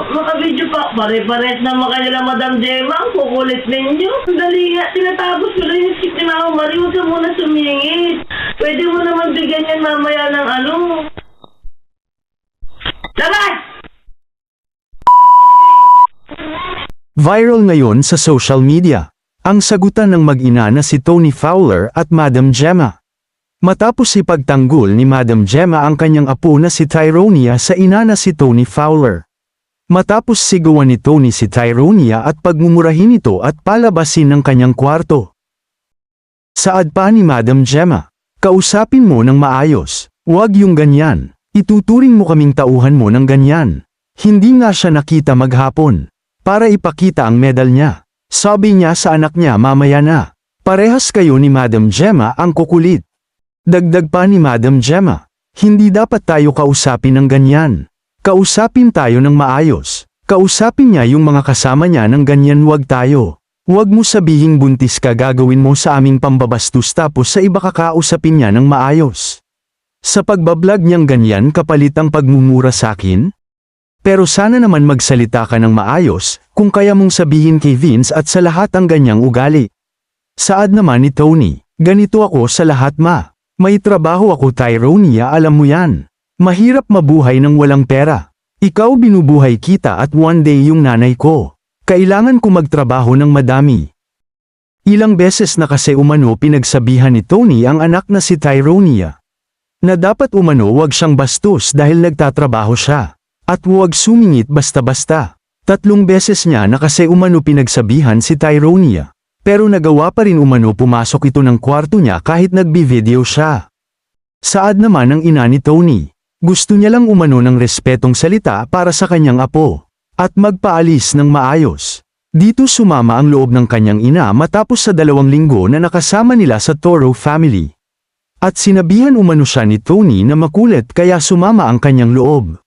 Maka-video pa. Pare-pares na makanila Madam Gemma. Ang kukulit ninyo. Dali nga, tinatapos ko lang yung skip ni Mama Marie. Huwag ka muna sumingit. Pwede mo naman bigyan yan mamaya ng ano. Labas! Viral ngayon sa social media ang sagutan ng mag-ina na si Tony Fowler at Madam Gemma. Matapos ipagtanggol ni Madam Gemma ang kanyang apo na si Tyronia sa ina na si Tony Fowler. Matapos sigawan ni Tony si Tyronia at pagmumurahin ito at palabasin ng kanyang kwarto. Saad pa ni Madam Gemma, kausapin mo ng maayos, huwag yung ganyan, ituturing mo kaming tauhan mo ng ganyan. Hindi nga siya nakita maghapon. Para ipakita ang medal niya. Sabi niya sa anak niya mamaya na. Parehas kayo ni Madam Gemma ang kukulit. Dagdag pa ni Madam Gemma, hindi dapat tayo kausapin ng ganyan. Kausapin tayo ng maayos. Kausapin niya yung mga kasama niya ng ganyan, wag tayo. Huwag mo sabihing buntis ka, gagawin mo sa aming pambabastos tapos sa iba kakausapin niya ng maayos. Sa pagbablog niyang ganyan kapalit ang pagmumura sa akin? Pero sana naman magsalita ka ng maayos, kung kaya mong sabihin kay Vince at sa lahat ang ganyang ugali. Saad naman ni Tony, ganito ako sa lahat ma. May trabaho ako Tyronia, alam mo yan. Mahirap mabuhay ng walang pera. Ikaw binubuhay kita at one day yung nanay ko. Kailangan ko magtrabaho ng madami. Ilang beses na kasi umano pinagsabihan ni Tony ang anak na si Tyronia. Na dapat umano wag siyang bastos dahil nagtatrabaho siya. At huwag sumingit basta-basta. 3 beses niya na kasi umano pinagsabihan si Tyronia. Pero nagawa pa rin umano pumasok ito ng kwarto niya kahit nagbi-video siya. Saad naman ang ina ni Tony. Gusto niya lang umano ng respetong salita para sa kanyang apo. At magpaalis ng maayos. Dito sumama ang loob ng kanyang ina matapos sa 2 linggo na nakasama nila sa Toro family. At sinabihan umano siya ni Tony na makulit kaya sumama ang kanyang loob.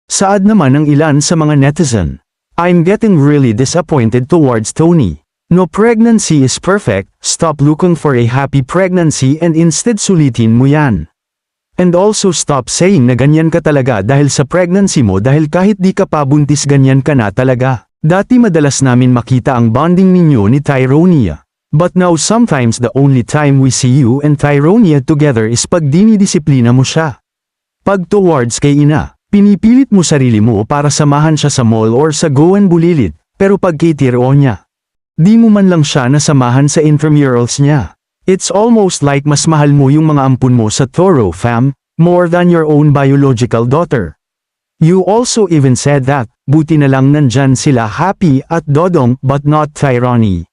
Saad naman ng ilan sa mga netizen, I'm getting really disappointed towards Tony. No pregnancy is perfect, stop looking for a happy pregnancy and instead sulitin mo yan. And also stop saying na ganyan ka talaga dahil sa pregnancy mo dahil kahit di ka pa buntis ganyan ka na talaga. Dati madalas namin makita ang bonding ninyo ni Tyronia. But now sometimes the only time we see you and Tyronia together is pag dinidisiplina mo siya. Pag towards kay ina. Pinipilit mo sarili mo para samahan siya sa mall or sa Goan Bulilit, pero pag kay Tyronia, di mo man lang siya nasamahan sa intramurals niya. It's almost like mas mahal mo yung mga ampun mo sa Toro fam, more than your own biological daughter. You also even said that, buti na lang nandyan sila Happy at Dodong but not Tyronia.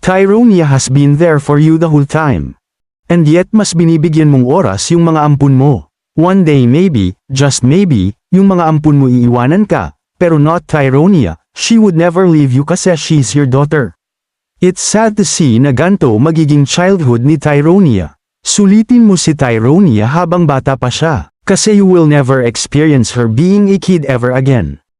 Tyronia has been there for you the whole time. And yet mas binibigyan mong oras yung mga ampun mo. One day maybe, just maybe, yung mga ampun mo iiwanan ka, pero not Tyronia, she would never leave you kasi she's your daughter. It's sad to see na ganto magiging childhood ni Tyronia. Sulitin mo si Tyronia habang bata pa siya, kasi you will never experience her being a kid ever again.